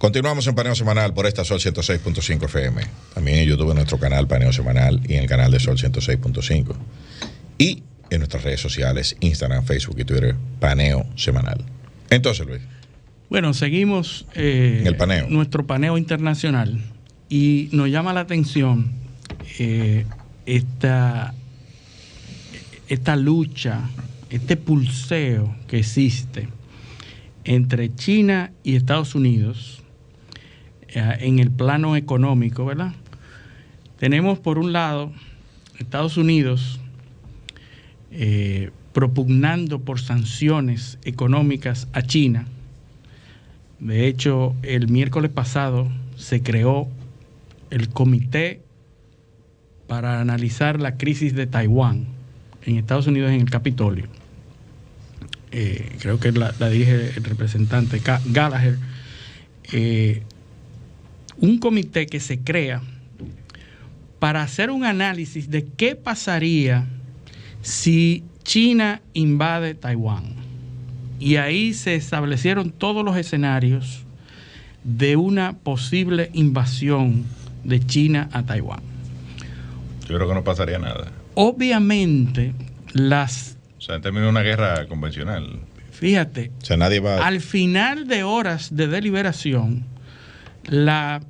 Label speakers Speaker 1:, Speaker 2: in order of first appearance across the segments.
Speaker 1: Continuamos en Paneo Semanal por esta Sol 106.5 FM. También en YouTube, en nuestro canal Paneo Semanal y en el canal de Sol 106.5. Y en nuestras redes sociales, Instagram, Facebook y Twitter, Paneo Semanal. Entonces, Luis.
Speaker 2: Bueno, seguimos
Speaker 1: en el paneo.
Speaker 2: Nuestro paneo internacional y nos llama la atención esta lucha, este pulseo que existe entre China y Estados Unidos en el plano económico, ¿verdad? Tenemos por un lado Estados Unidos propugnando por sanciones económicas a China. De hecho, el miércoles pasado se creó el comité para analizar la crisis de Taiwán en Estados Unidos en el Capitolio. Creo que la dirige el representante Gallagher. Un comité que se crea para hacer un análisis de qué pasaría si China invade Taiwán. Y ahí se establecieron todos los escenarios de una posible invasión de China a Taiwán.
Speaker 3: Yo creo que no pasaría nada.
Speaker 2: Obviamente,
Speaker 3: o sea, en términos de una guerra convencional.
Speaker 2: Fíjate,
Speaker 1: o sea, nadie va...
Speaker 2: al final de horas de deliberación, la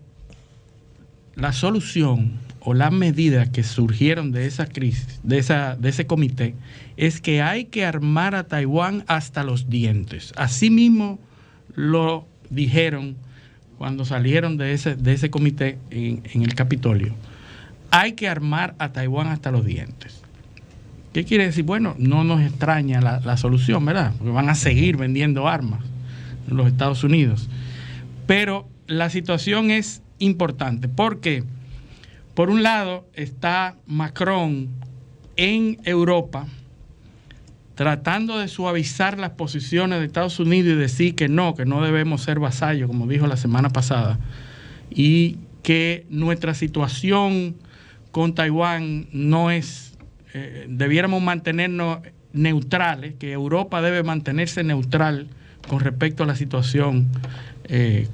Speaker 2: solución o las medidas que surgieron de esa crisis, de ese comité, es que hay que armar a Taiwán hasta los dientes. Así mismo lo dijeron cuando salieron de ese comité en el Capitolio. Hay que armar a Taiwán hasta los dientes. ¿Qué quiere decir? Bueno, no nos extraña la solución, ¿verdad? Porque van a seguir vendiendo armas en los Estados Unidos. Pero la situación es importante porque, por un lado, está Macron en Europa tratando de suavizar las posiciones de Estados Unidos y decir que no debemos ser vasallos, como dijo la semana pasada, y que nuestra situación con Taiwán no es, debiéramos mantenernos neutrales, que Europa debe mantenerse neutral con respecto a la situación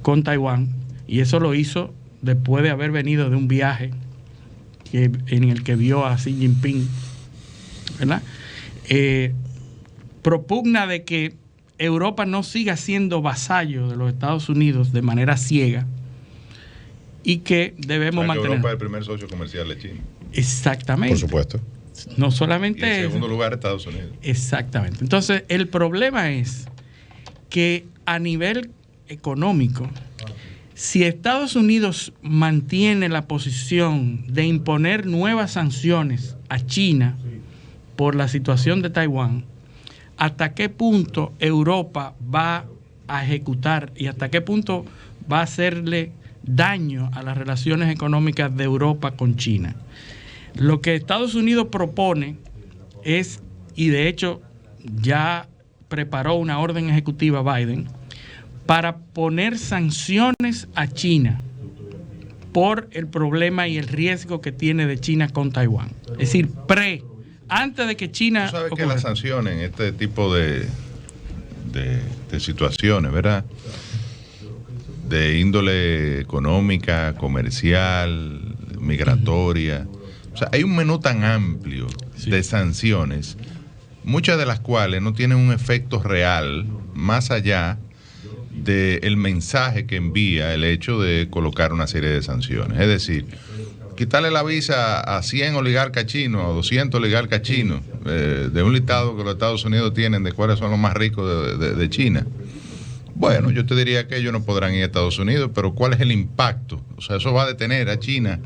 Speaker 2: con Taiwán, y eso lo hizo después de haber venido de un viaje en el que vio a Xi Jinping, ¿verdad? Propugna de que Europa no siga siendo vasallo de los Estados Unidos de manera ciega y que debemos mantener.
Speaker 3: Europa es el primer socio comercial de China.
Speaker 2: Exactamente.
Speaker 1: Por supuesto.
Speaker 2: No solamente
Speaker 3: y en segundo lugar Estados Unidos.
Speaker 2: Exactamente. Entonces, el problema es que a nivel económico, si Estados Unidos mantiene la posición de imponer nuevas sanciones a China por la situación de Taiwán, ¿hasta qué punto Europa va a ejecutar y hasta qué punto va a hacerle daño a las relaciones económicas de Europa con China? Lo que Estados Unidos propone es, y de hecho ya preparó una orden ejecutiva Biden, para poner sanciones a China por el problema y el riesgo que tiene de China con Taiwán. Es decir, antes de que China...
Speaker 3: Tú sabes que las sanciones en este tipo de situaciones, ¿verdad? De índole económica, comercial, migratoria. O sea, hay un menú tan amplio de sanciones, muchas de las cuales no tienen un efecto real más allá del mensaje que envía el hecho de colocar una serie de sanciones. Es decir, quitarle la visa a 100 oligarcas chinos, a 200 oligarcas chinos, de un listado que los Estados Unidos tienen de cuáles son los más ricos de China. Bueno, yo te diría que ellos no podrán ir a Estados Unidos, pero ¿cuál es el impacto? O sea, eso va a detener a China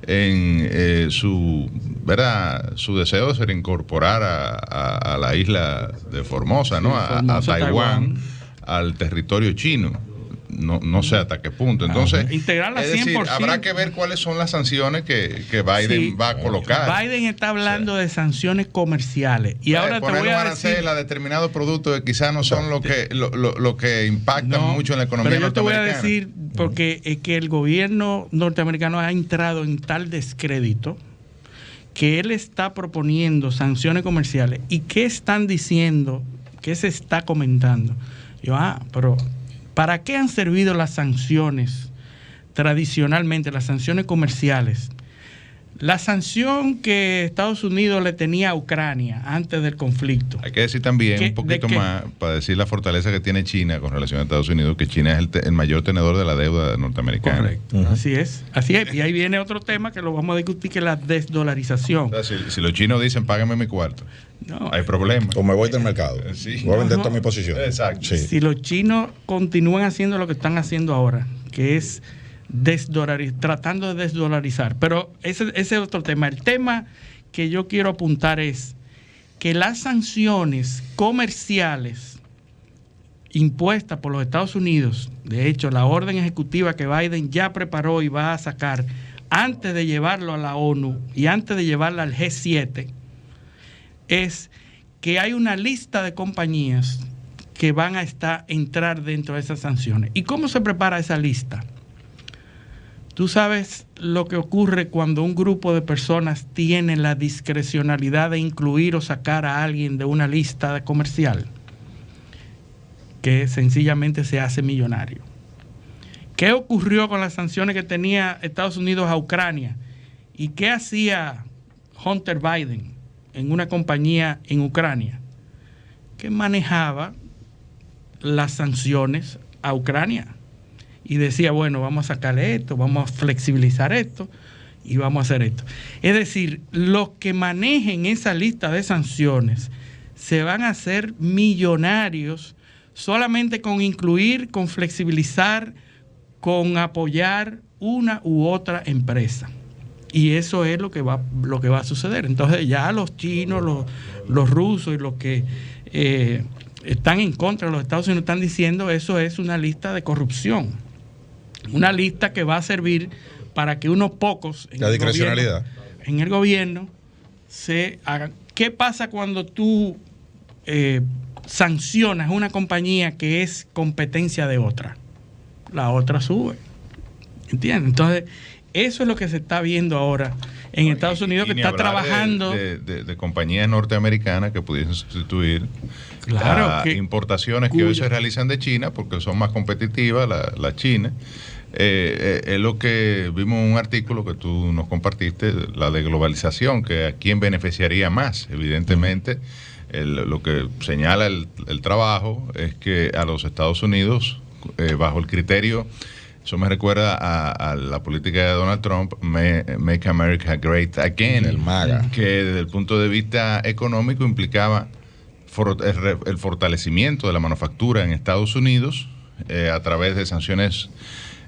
Speaker 3: en su deseo de reincorporar a la isla de Formosa, ¿no? A Taiwán, al territorio chino. No sé hasta qué punto. Entonces,
Speaker 2: integrarla 100%.
Speaker 3: Es decir, habrá que ver cuáles son las sanciones que Biden va a colocar.
Speaker 2: Biden está hablando de sanciones comerciales. Y ahora te voy a decir
Speaker 3: a determinados productos que quizás no son lo que impactan mucho en la economía
Speaker 2: pero yo
Speaker 3: norteamericana.
Speaker 2: Te voy a decir, porque es que el gobierno norteamericano ha entrado en tal descrédito que él está proponiendo sanciones comerciales. ¿Y qué están diciendo? ¿Qué se está comentando? Yo, pero ¿Para qué han servido las sanciones tradicionalmente, las sanciones comerciales? La sanción que Estados Unidos le tenía a Ucrania antes del conflicto.
Speaker 3: Hay que decir también un poquito más, para decir la fortaleza que tiene China con relación a Estados Unidos, que China es el mayor tenedor de la deuda norteamericana.
Speaker 2: Correcto, así es. Y ahí viene otro tema que lo vamos a discutir, que es la desdolarización.
Speaker 3: O sea, si los chinos dicen, págame mi cuarto, no hay problema.
Speaker 1: O me voy del mercado.
Speaker 3: Sí.
Speaker 1: Voy a vender toda mi posición.
Speaker 3: Exacto.
Speaker 1: Sí.
Speaker 2: Si los chinos continúan haciendo lo que están haciendo ahora, que es tratando de desdolarizar. Pero ese es otro tema. El tema que yo quiero apuntar es que las sanciones comerciales impuestas por los Estados Unidos, de hecho, la orden ejecutiva que Biden ya preparó y va a sacar antes de llevarlo a la ONU y antes de llevarla al G7, es que hay una lista de compañías que van a entrar dentro de esas sanciones. ¿Y cómo se prepara esa lista? Tú sabes lo que ocurre cuando un grupo de personas tiene la discrecionalidad de incluir o sacar a alguien de una lista comercial, que sencillamente se hace millonario. ¿Qué ocurrió con las sanciones que tenía Estados Unidos a Ucrania? ¿Y qué hacía Hunter Biden en una compañía en Ucrania? Que manejaba las sanciones a Ucrania. Y decía, bueno, vamos a sacarle esto, vamos a flexibilizar esto y vamos a hacer esto. Es decir, los que manejen esa lista de sanciones se van a hacer millonarios solamente con incluir, con flexibilizar, con apoyar una u otra empresa. Y eso es lo que va a suceder. Entonces ya los chinos, los rusos y los que están en contra de los Estados Unidos están diciendo eso es una lista de corrupción. Una lista que va a servir para que unos pocos
Speaker 1: la discrecionalidad
Speaker 2: en el gobierno se hagan. ¿Qué pasa cuando tú sancionas una compañía que es competencia de otra? La otra sube. ¿Entiendes? Entonces, eso es lo que se está viendo ahora en Estados Unidos, que está trabajando.
Speaker 3: De compañías norteamericanas que pudiesen sustituir importaciones que hoy se realizan de China porque son más competitivas, la China. Es lo que vimos en un artículo que tú nos compartiste, la de globalización, que a quién beneficiaría más. Evidentemente, lo que señala el trabajo es que a los Estados Unidos, bajo el criterio, eso me recuerda a la política de Donald Trump, Make America Great Again,
Speaker 1: el MAGA,
Speaker 3: que desde el punto de vista económico implicaba el fortalecimiento de la manufactura en Estados Unidos a través de sanciones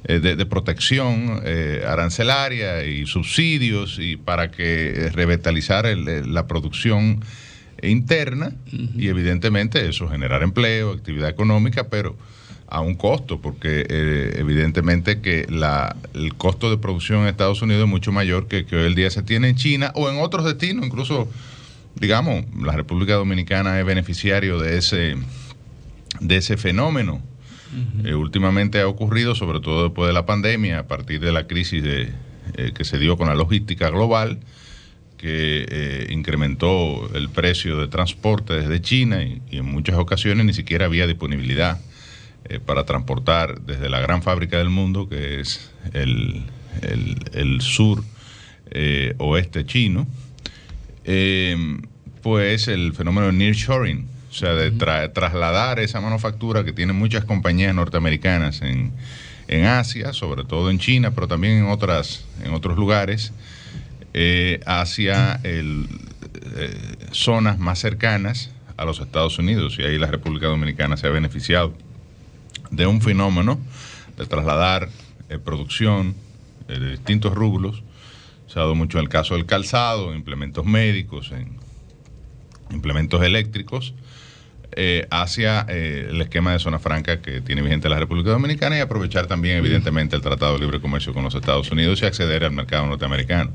Speaker 3: de protección arancelaria y subsidios y para que revitalizar la producción interna y evidentemente eso generar empleo, actividad económica, pero a un costo, porque evidentemente que el costo de producción en Estados Unidos es mucho mayor que hoy el día se tiene en China o en otros destinos, incluso, digamos, la República Dominicana es beneficiario de ese fenómeno. Últimamente ha ocurrido, sobre todo después de la pandemia, a partir de la crisis que se dio con la logística global, que incrementó el precio de transporte desde China y en muchas ocasiones ni siquiera había disponibilidad para transportar desde la gran fábrica del mundo, que es el sur oeste chino, pues el fenómeno de nearshoring, o sea, de trasladar esa manufactura que tienen muchas compañías norteamericanas en Asia, sobre todo en China, pero también en otros lugares, hacia zonas más cercanas a los Estados Unidos, y ahí la República Dominicana se ha beneficiado de un fenómeno de trasladar producción de distintos rubros. Se ha dado mucho en el caso del calzado, en implementos médicos, en implementos eléctricos, hacia el esquema de zona franca que tiene vigente la República Dominicana y aprovechar también evidentemente el Tratado de Libre Comercio con los Estados Unidos y acceder al mercado norteamericano.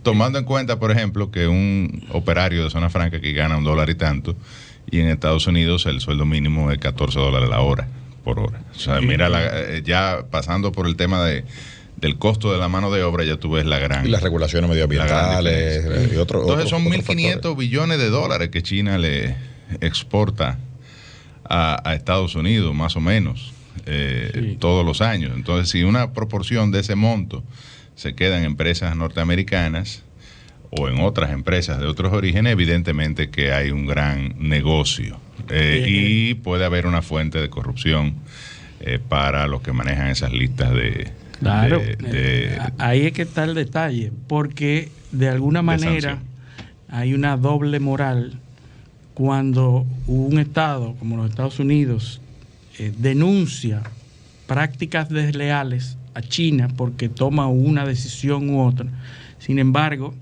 Speaker 3: Tomando en cuenta, por ejemplo, que un operario de zona franca que gana $1 y tanto, y en Estados Unidos el sueldo mínimo es $14 la hora, por hora. O sea, mira, ya pasando por el tema del costo de la mano de obra, ya tú ves la gran...
Speaker 1: Y las regulaciones medioambientales y otros.
Speaker 3: Entonces son 1.500 billones de dólares que China le exporta a Estados Unidos, más o menos. todos los años. Entonces, si una proporción de ese monto se queda en empresas norteamericanas o en otras empresas de otros orígenes, evidentemente que hay un gran negocio y puede haber una fuente de corrupción para los que manejan esas listas de...
Speaker 2: Claro, ahí es que está el detalle, porque de alguna manera hay una doble moral cuando un Estado como los Estados Unidos denuncia prácticas desleales a China porque toma una decisión u otra. Sin embargo,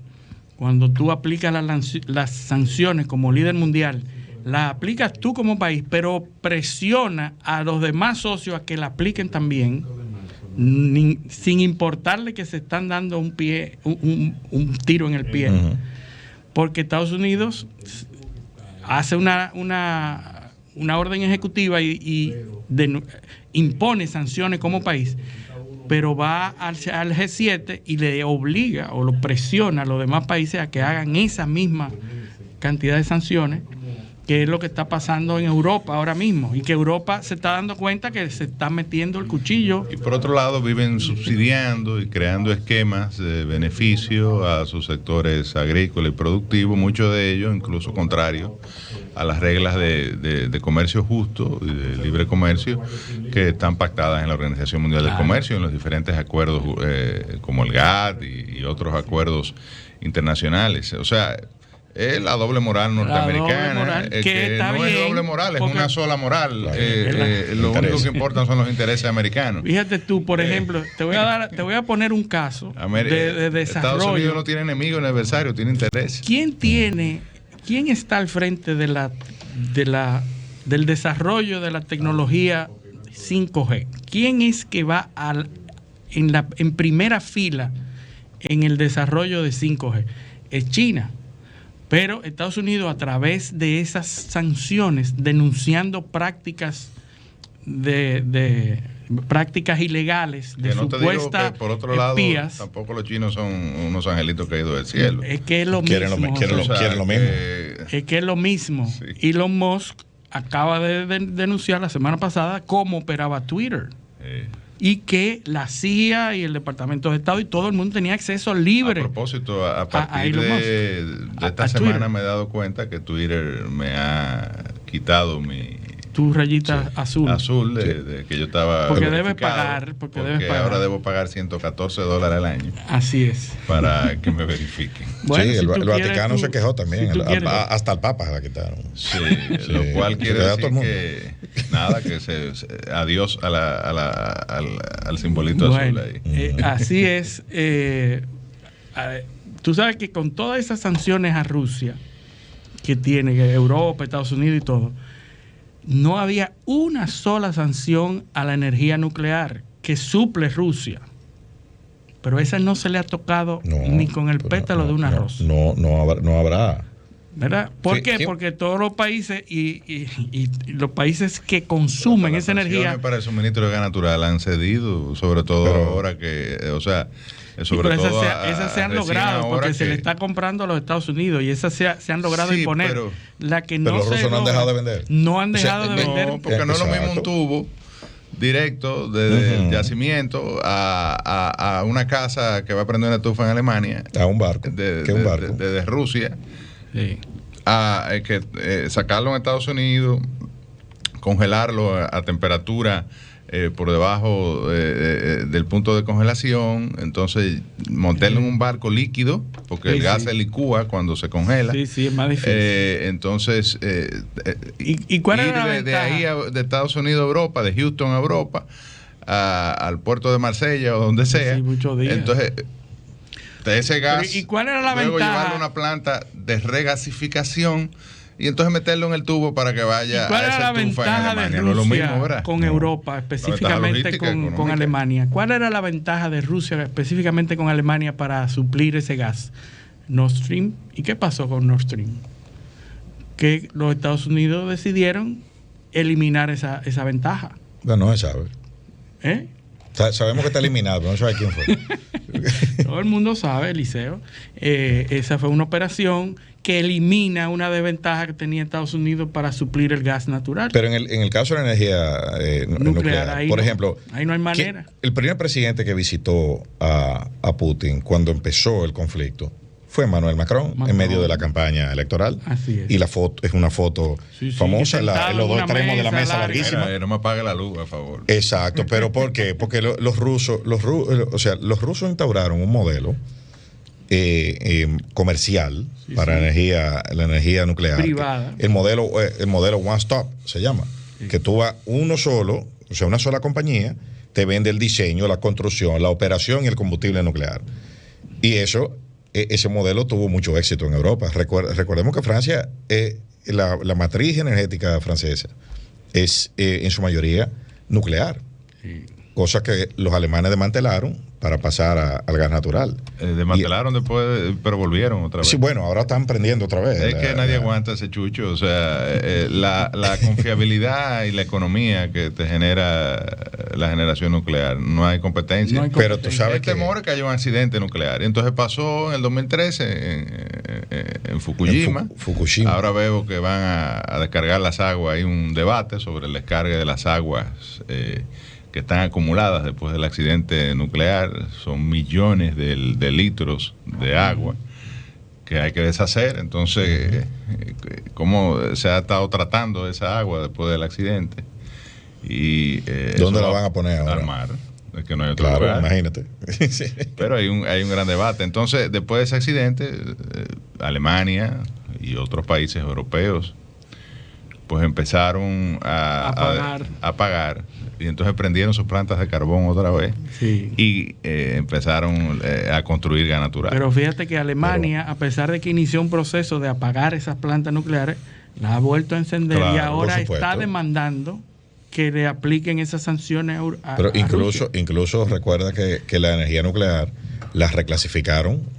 Speaker 2: cuando tú aplicas las sanciones como líder mundial, las aplicas tú como país, pero presiona a los demás socios a que la apliquen también, sin importarle que se están dando un tiro en el pie. Uh-huh. Porque Estados Unidos hace una orden ejecutiva y impone sanciones como país, pero va al G7 y le obliga o lo presiona a los demás países a que hagan esa misma cantidad de sanciones, que es lo que está pasando en Europa ahora mismo, y que Europa se está dando cuenta que se está metiendo el cuchillo.
Speaker 3: Y por otro lado viven subsidiando y creando esquemas de beneficio a sus sectores agrícolas y productivos, muchos de ellos incluso contrarios a las reglas de comercio justo y de libre comercio que están pactadas en la Organización Mundial del Comercio, en los diferentes acuerdos como el GATT y otros acuerdos internacionales. O sea, es la doble moral norteamericana, doble moral, que no es doble moral, es una sola moral. Lo único que importan son los intereses americanos.
Speaker 2: Fíjate tú, por ejemplo, te voy a poner un caso de desarrollo.
Speaker 3: Estados Unidos no tiene enemigo ni adversario, tiene interés.
Speaker 2: ¿Quién está al frente del desarrollo de la tecnología 5G? ¿Quién es que va en primera fila en el desarrollo de 5G? Es China. Pero Estados Unidos, a través de esas sanciones, denunciando prácticas prácticas ilegales de supuestas
Speaker 3: por otro
Speaker 2: espías,
Speaker 3: lado, tampoco los chinos son unos angelitos caídos del cielo.
Speaker 2: Es que es lo
Speaker 1: quieren
Speaker 2: mismo.
Speaker 1: Quieren lo mismo.
Speaker 2: Es que es lo mismo. Sí. Elon Musk acaba de denunciar la semana pasada cómo operaba Twitter. Y que la CIA y el Departamento de Estado y todo el mundo tenía acceso libre.
Speaker 3: A propósito, a partir de esta semana Twitter, me he dado cuenta que Twitter me ha quitado tu
Speaker 2: rayita azul
Speaker 3: de que yo estaba
Speaker 2: porque debes pagar porque
Speaker 3: ahora debo pagar $114 al año.
Speaker 2: Así es,
Speaker 3: para que me verifiquen.
Speaker 1: Bueno, sí, el Vaticano se quejó también, hasta el Papa la quitaron.
Speaker 3: Sí, lo cual quiere decir que nada, que adiós al simbolito azul ahí.
Speaker 2: Así es. Tú sabes que con todas esas sanciones a Rusia que tiene Europa, Estados Unidos y todo, no había una sola sanción a la energía nuclear que suple Rusia. Pero esa no se le ha tocado ni con el pétalo de una rosa.
Speaker 1: No habrá.
Speaker 2: ¿Verdad? ¿Por qué? Porque todos los países y los países que consumen esa energía
Speaker 3: para el suministro de gas natural han cedido, sobre todo ahora que, o sea, sobre todo
Speaker 2: esas se han logrado porque se le está comprando a los Estados Unidos y esas se han logrado imponer. Pero
Speaker 1: los rusos no han dejado de vender.
Speaker 2: No han dejado de vender.
Speaker 3: Porque no es lo mismo un tubo directo del yacimiento a una casa que va a prender una estufa en Alemania,
Speaker 1: a un barco,
Speaker 3: de Rusia, sí, a sacarlo en Estados Unidos, congelarlo a temperatura por debajo del punto de congelación, entonces montarlo en un barco líquido, porque el gas se licúa cuando se congela.
Speaker 2: Sí, es más difícil.
Speaker 3: Entonces,
Speaker 2: ¿Y cuál era la ventaja?
Speaker 3: De ahí de Estados Unidos a Europa, de Houston a Europa, al puerto de Marsella o donde sea.
Speaker 2: Sí, muchos días.
Speaker 3: Entonces, de ese gas,
Speaker 2: ¿y cuál era la
Speaker 3: luego
Speaker 2: ventaja?
Speaker 3: Llevarlo a una planta de regasificación y entonces meterlo en el tubo para que vaya.
Speaker 2: ¿Y cuál era la ventaja de Rusia con Europa, específicamente con Alemania? ¿Cuál era la ventaja de Rusia específicamente con Alemania para suplir ese gas? Nord Stream. ¿Y qué pasó con Nord Stream? Que los Estados Unidos decidieron eliminar esa ventaja.
Speaker 1: No se sabe. Sabemos que está eliminado, pero no sabe quién fue.
Speaker 2: Todo el mundo sabe, Eliseo. Esa fue una operación que elimina una desventaja que tenía Estados Unidos para suplir el gas natural.
Speaker 1: Pero en el caso de la energía nuclear,
Speaker 2: ahí
Speaker 1: por
Speaker 2: no,
Speaker 1: ejemplo,
Speaker 2: ahí no hay manera.
Speaker 1: El primer presidente que visitó a Putin cuando empezó el conflicto fue Emmanuel Macron, en medio de la campaña electoral.
Speaker 2: Así es.
Speaker 1: Y la foto es una foto famosa, en los dos extremos de la mesa larguísima.
Speaker 3: No me apague la luz, por favor.
Speaker 1: Exacto, pero ¿por qué? Porque los rusos instauraron un modelo comercial para la energía nuclear.
Speaker 2: Privada.
Speaker 1: El modelo One Stop se llama. Sí. Que tú vas uno solo, o sea, una sola compañía, te vende el diseño, la construcción, la operación y el combustible nuclear. Y ese modelo tuvo mucho éxito en Europa. Recordemos que Francia, la matriz energética francesa es en su mayoría nuclear. Sí. Cosa que los alemanes desmantelaron para pasar al gas natural.
Speaker 3: Desmantelaron después, pero volvieron otra vez.
Speaker 1: Sí, bueno, ahora están prendiendo otra vez.
Speaker 3: Es que nadie aguanta ese chucho. O sea, la confiabilidad y la economía que te genera la generación nuclear. No hay competencia.
Speaker 1: Pero tú sabes
Speaker 3: que... El temor es que haya un accidente nuclear. Entonces pasó en el 2013 en Fukushima.
Speaker 1: Fukushima.
Speaker 3: Ahora veo que van a descargar las aguas. Hay un debate sobre el descargue de las aguas que están acumuladas después del accidente nuclear. Son millones de litros de agua que hay que deshacer. Entonces, ¿cómo se ha estado tratando esa agua después del accidente? Y
Speaker 1: ¿dónde la van a poner ahora?
Speaker 3: Al mar. Es que no hay otro
Speaker 1: lugar.
Speaker 3: Imagínate. Sí. Pero hay un gran debate. Entonces, después de ese accidente, Alemania y otros países europeos pues empezaron a pagar. Y entonces prendieron sus plantas de carbón otra vez. Sí. Y empezaron a construir gas natural.
Speaker 2: Pero fíjate que Alemania, a pesar de que inició un proceso de apagar esas plantas nucleares, las ha vuelto a encender, y ahora está demandando que le apliquen esas sanciones
Speaker 1: Pero incluso recuerda que la energía nuclear la reclasificaron.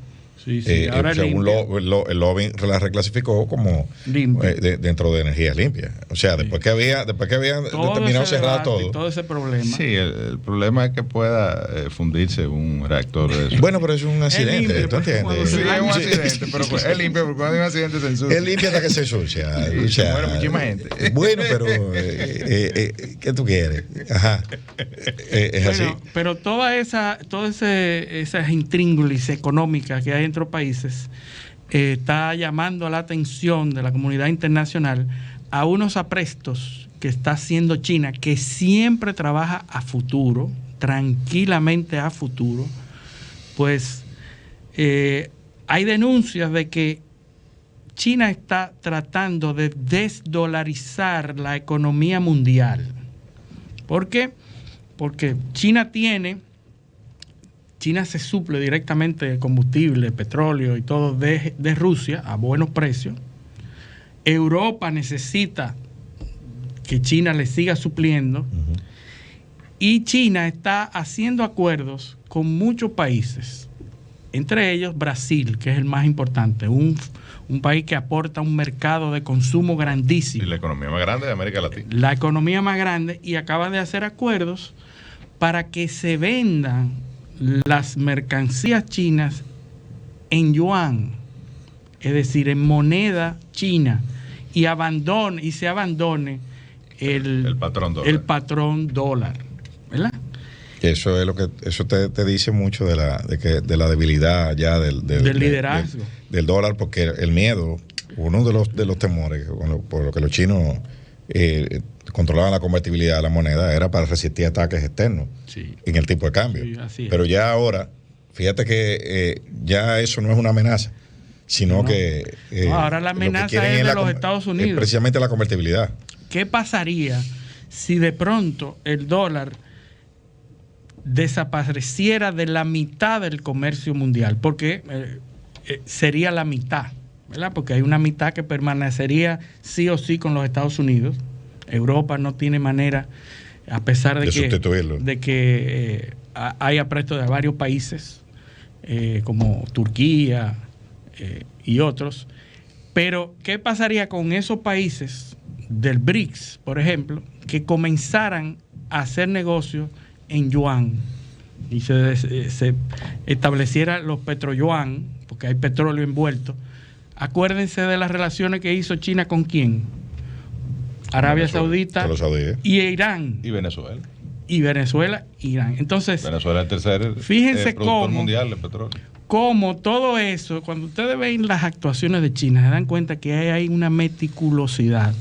Speaker 1: Sí, ahora según el lobby la reclasificó como dentro de energías limpias. O sea, después que habían determinado cerrar
Speaker 2: todo ese problema.
Speaker 3: Sí, el problema es que pueda fundirse un reactor de eso.
Speaker 1: Bueno, pero es un accidente, ¿tú entiendes?
Speaker 3: Sí, es un accidente, pero es limpio, porque cuando hay un accidente se ensucia.
Speaker 1: Es limpio hasta que se ensucia.
Speaker 3: Se muere muchísima gente.
Speaker 1: Bueno, pero ¿qué tú quieres? Ajá. Es así.
Speaker 2: Pero todas esas intríngulis económicas que hay entre países está llamando la atención de la comunidad internacional a unos aprestos que está haciendo China, que siempre trabaja a futuro, tranquilamente a futuro. Pues hay denuncias de que China está tratando de desdolarizar la economía mundial. ¿Por qué? Porque China se suple directamente de combustible, petróleo y todo de Rusia a buenos precios. Europa necesita que China le siga supliendo. Y China está haciendo acuerdos con muchos países, entre ellos Brasil, que es el más importante, un país que aporta un mercado de consumo grandísimo.
Speaker 3: Y la economía más grande de América Latina.
Speaker 2: La economía más grande, y acaban de hacer acuerdos para que se vendan las mercancías chinas en yuan, es decir, en moneda china, y se abandone el patrón dólar, ¿verdad?
Speaker 1: Eso es lo que te dice mucho de la debilidad ya del
Speaker 2: liderazgo
Speaker 1: del dólar, porque el miedo, uno de los temores por lo que los chinos controlaban la convertibilidad de la moneda era para resistir ataques externos en el tipo de cambio. Sí, pero ya ahora, fíjate que ya eso no es una amenaza, sino que
Speaker 2: ahora la amenaza es de los Estados Unidos.
Speaker 1: Precisamente la convertibilidad.
Speaker 2: ¿Qué pasaría si de pronto el dólar desapareciera de la mitad del comercio mundial? Porque sería la mitad, ¿verdad? Porque hay una mitad que permanecería sí o sí con los Estados Unidos. Europa no tiene manera, a pesar de que hay aprestos de varios países, como Turquía y otros. Pero, ¿qué pasaría con esos países del BRICS, por ejemplo, que comenzaran a hacer negocios en yuan y se estableciera los petroyuan, porque hay petróleo envuelto, acuérdense de las relaciones que hizo China con quién. Arabia Saudita y Irán.
Speaker 3: Y Venezuela.
Speaker 2: Irán. Entonces,
Speaker 3: Venezuela es el tercer
Speaker 2: fíjense
Speaker 3: productor mundial de petróleo.
Speaker 2: Cómo todo eso, cuando ustedes ven las actuaciones de China, se dan cuenta que hay una meticulosidad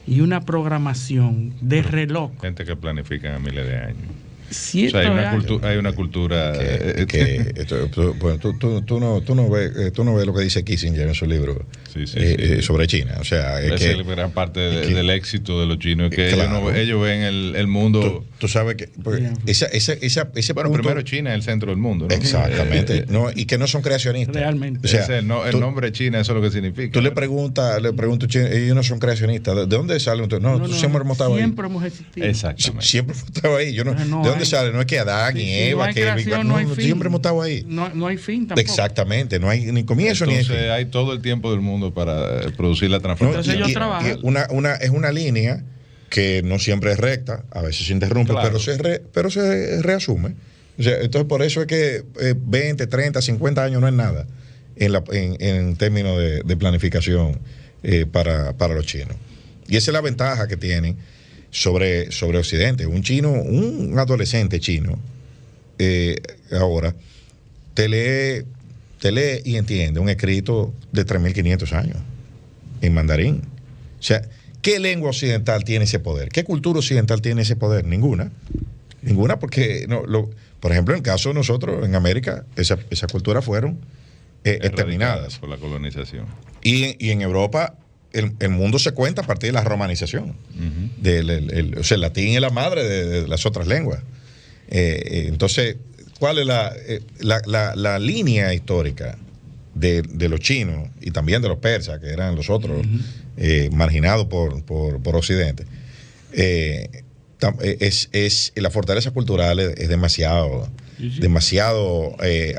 Speaker 2: y una programación de reloj.
Speaker 3: Gente que planifican a miles de años.
Speaker 2: O sea,
Speaker 3: hay una cultura
Speaker 1: tú no ves lo que dice Kissinger en su libro sobre China. O sea,
Speaker 3: es que gran parte del éxito de los chinos es que claro, ellos ven el mundo.
Speaker 1: Tú sabes que ese
Speaker 3: bueno, punto, primero China es el centro del mundo, ¿no?
Speaker 1: Exactamente. Y que no son creacionistas.
Speaker 2: Realmente.
Speaker 1: O sea,
Speaker 3: el nombre China, eso es lo que significa.
Speaker 1: Tú le preguntas, ellos no son creacionistas. ¿De dónde salen? No, siempre hemos estado ahí.
Speaker 2: Siempre hemos existido.
Speaker 3: Exactamente.
Speaker 1: Siempre hemos estado ahí. ¿De dónde sale? No es que Adán y Eva, siempre hemos estado ahí.
Speaker 2: No hay fin tampoco.
Speaker 1: Exactamente, no hay ni comienzo ni fin.
Speaker 3: Hay todo el tiempo del mundo para producir la transformación.
Speaker 2: Entonces ellos trabajan.
Speaker 1: Es una línea que no siempre es recta, a veces se interrumpe, claro, pero se reasume. O sea, entonces por eso es que 20, 30, 50 años no es nada en términos de planificación para los chinos. Y esa es la ventaja que tienen sobre Occidente. Un adolescente chino ahora te lee y entiende un escrito de 3.500 años en mandarín. O sea, ¿qué lengua occidental tiene ese poder? ¿Qué cultura occidental tiene ese poder? Ninguna, porque por ejemplo, en el caso de nosotros en América, esas culturas fueron exterminadas
Speaker 3: por la colonización.
Speaker 1: Y en Europa el mundo se cuenta a partir de la romanización. O sea, el latín es la madre de las otras lenguas. Entonces, ¿cuál es la línea histórica de los chinos y también de los persas, que eran los otros marginados por Occidente? La fortaleza cultural es demasiado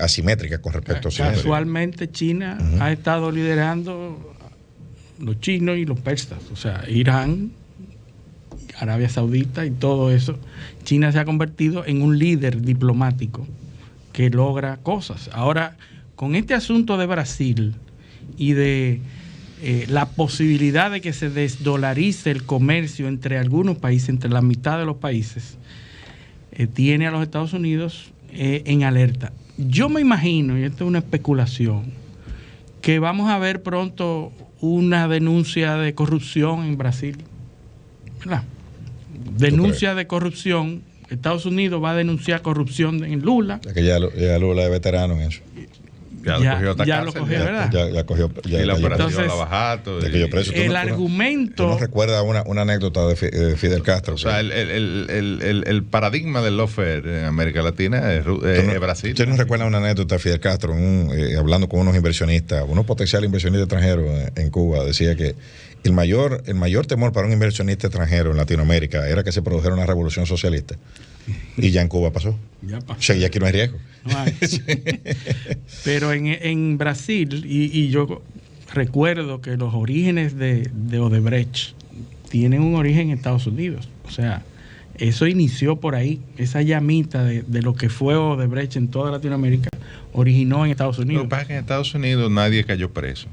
Speaker 1: asimétrica con respecto a Occidente.
Speaker 2: Casualmente China ha estado liderando los chinos y los persas, o sea, Irán, Arabia Saudita y todo eso. China se ha convertido en un líder diplomático que logra cosas. Ahora, con este asunto de Brasil y de la posibilidad de que se desdolarice el comercio entre algunos países, entre la mitad de los países, tiene a los Estados Unidos en alerta. Yo me imagino, y esto es una especulación, que vamos a ver pronto una denuncia de corrupción en Brasil. ¿Verdad? Denuncia de corrupción. Estados Unidos va a denunciar corrupción en Lula.
Speaker 1: Que ya Lula es veterano en eso.
Speaker 2: Ya lo cogió, ¿verdad?
Speaker 1: Ya cogió.
Speaker 3: Y la operación
Speaker 2: entonces,
Speaker 3: la bajato.
Speaker 2: El argumento.
Speaker 1: ¿Tú no recuerdas una anécdota de Fidel Castro?
Speaker 3: O sea, el paradigma del lawfare en América Latina es Brasil.
Speaker 1: ¿Usted no recuerda una anécdota de Fidel Castro hablando con unos inversionistas, unos potenciales inversionistas extranjeros en Cuba? Decía que el mayor temor para un inversionista extranjero en Latinoamérica era que se produjera una revolución socialista. Y ya en Cuba pasó.
Speaker 2: Ya pasó.
Speaker 1: O sea, ya aquí no hay riesgo.
Speaker 2: No hay. Pero en Brasil, y yo recuerdo que los orígenes de Odebrecht tienen un origen en Estados Unidos. O sea, eso inició por ahí. Esa llamita de lo que fue Odebrecht en toda Latinoamérica originó en Estados Unidos.
Speaker 3: Lo que pasa es que en Estados Unidos nadie cayó preso.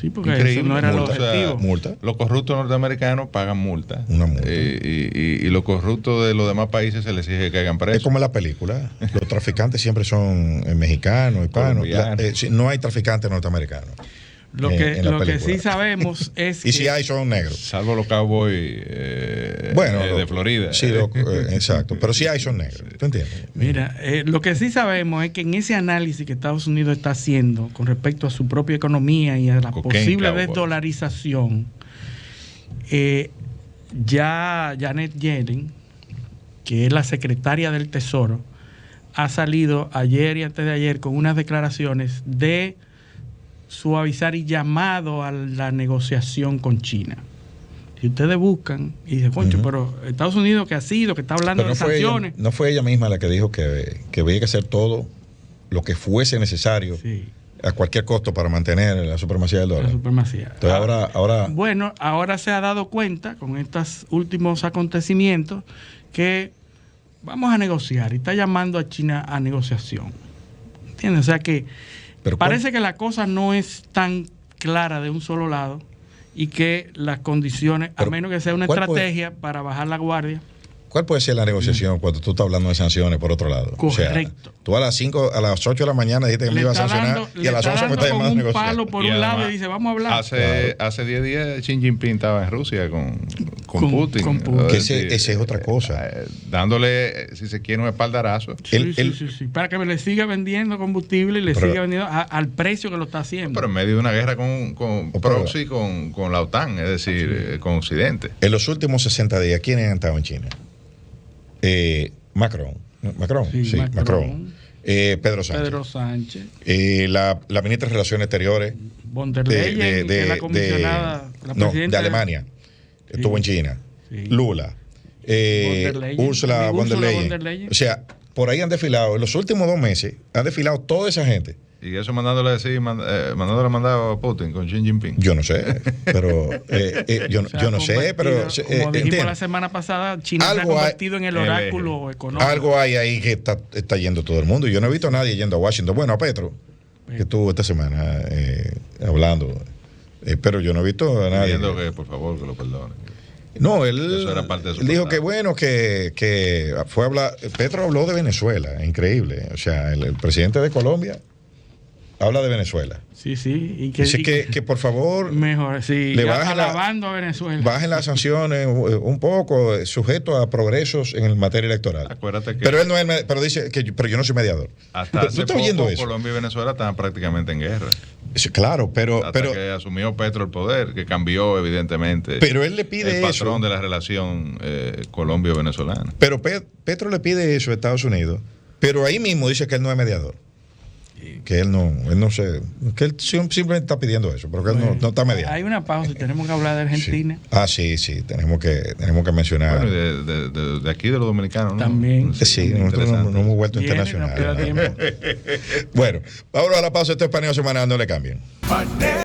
Speaker 2: Sí, porque increíble, eso no era
Speaker 1: multa,
Speaker 2: el objetivo.
Speaker 1: Multa.
Speaker 3: Los corruptos norteamericanos pagan multa.
Speaker 1: Una multa.
Speaker 3: Y los corruptos de los demás países se les exige que caigan presos.
Speaker 1: Es como en la película. Los traficantes siempre son mexicanos, hispanos. No hay traficantes norteamericanos.
Speaker 2: Lo que sí sabemos es que...
Speaker 1: Y si hay, son negros.
Speaker 3: Salvo los cowboys de Florida.
Speaker 1: Sí, exacto. Pero si hay, son negros. ¿Tú entiendes?
Speaker 2: Mira, lo que sí sabemos es que en ese análisis que Estados Unidos está haciendo con respecto a su propia economía y a la posible desdolarización, ya Janet Yellen, que es la secretaria del Tesoro, ha salido ayer y antes de ayer con unas declaraciones de suavizar y llamado a la negociación con China. Si ustedes buscan y dicen, concho, pero Estados Unidos que ha sido, que está hablando de sanciones.
Speaker 1: No fue ella misma la que dijo que había que hacer todo lo que fuese necesario a cualquier costo para mantener la supremacía del dólar.
Speaker 2: La supremacía.
Speaker 1: Entonces ahora...
Speaker 2: Bueno, ahora se ha dado cuenta con estos últimos acontecimientos que vamos a negociar y está llamando a China a negociación. ¿Entiendes? O sea que
Speaker 1: Pero
Speaker 2: parece que la cosa no es tan clara de un solo lado y que las condiciones, a
Speaker 1: Pero,
Speaker 2: menos que sea una
Speaker 1: ¿cuál
Speaker 2: estrategia para bajar la guardia.
Speaker 1: ¿Cuál puede ser la negociación cuando tú estás hablando de sanciones por otro lado?
Speaker 2: Correcto.
Speaker 1: O sea, tú a las 8 de la mañana dijiste que me iba a sancionar y a las 11 me estás llamando a
Speaker 2: un
Speaker 1: negociar.
Speaker 2: palo por
Speaker 3: Y
Speaker 2: un lado
Speaker 3: además,
Speaker 2: y dice, vamos a hablar.
Speaker 3: Hace 10 días Xi Jinping estaba en Rusia con Putin.
Speaker 2: con Putin.
Speaker 1: Que ese es otra cosa.
Speaker 3: Dándole, si se quiere, un espaldarazo.
Speaker 2: Sí. Para que le siga vendiendo combustible y le siga vendiendo al precio que lo está haciendo.
Speaker 3: Pero en medio de una guerra con proxy con la OTAN, es decir, con Occidente.
Speaker 1: En los últimos 60 días, ¿quiénes han estado en China? Macron. Pedro Sánchez. La ministra de Relaciones Exteriores
Speaker 2: Von der Leyen, que es la comisionada, la presidenta
Speaker 1: de Alemania, estuvo en China.
Speaker 2: Sí.
Speaker 1: Lula. Ursula von der Leyen. O sea, por ahí han desfilado, en los últimos 2 meses, han desfilado toda esa gente.
Speaker 3: Y eso mandándole a mandado a Putin con Xi Jinping.
Speaker 1: Yo no sé, pero yo no sé, pero
Speaker 2: como dijimos la semana pasada, China se ha convertido en el oráculo económico.
Speaker 1: Algo hay ahí que está yendo todo el mundo. Yo no he visto a nadie yendo a Washington. Bueno, a Petro, que estuvo esta semana hablando, pero yo no he visto a nadie.
Speaker 3: Pidiendo que por favor que lo perdone.
Speaker 1: No, él dijo que bueno, que fue a hablar. Petro habló de Venezuela, increíble. O sea, el presidente de Colombia habla de Venezuela.
Speaker 2: Sí. Y
Speaker 1: dice que por favor
Speaker 2: mejor, sí,
Speaker 1: le bajen
Speaker 2: alabando a Venezuela.
Speaker 1: Bajen las sanciones un poco, sujeto a progresos en materia electoral.
Speaker 3: Acuérdate que
Speaker 1: pero él no es, pero dice que pero yo no soy mediador.
Speaker 3: Hasta hace poco Colombia y Venezuela estaban prácticamente en guerra.
Speaker 1: Claro, pero
Speaker 3: que asumió Petro el poder, que cambió evidentemente.
Speaker 1: Pero él le pide
Speaker 3: el patrón de la relación Colombia-venezolana.
Speaker 1: Pero Petro le pide eso a Estados Unidos, pero ahí mismo dice que él no es mediador. Que él no sé, que él simplemente está pidiendo eso, pero que él no está mediando.
Speaker 2: Hay una pausa y tenemos que hablar de Argentina.
Speaker 1: Sí, tenemos que mencionar.
Speaker 3: Bueno, de aquí de los dominicanos, ¿no?
Speaker 2: También.
Speaker 1: Sí, nosotros no hemos vuelto internacionales.
Speaker 2: No queda tiempo.
Speaker 1: Bueno, vámonos a la pausa. Este es Paneo Semanal, no le cambien.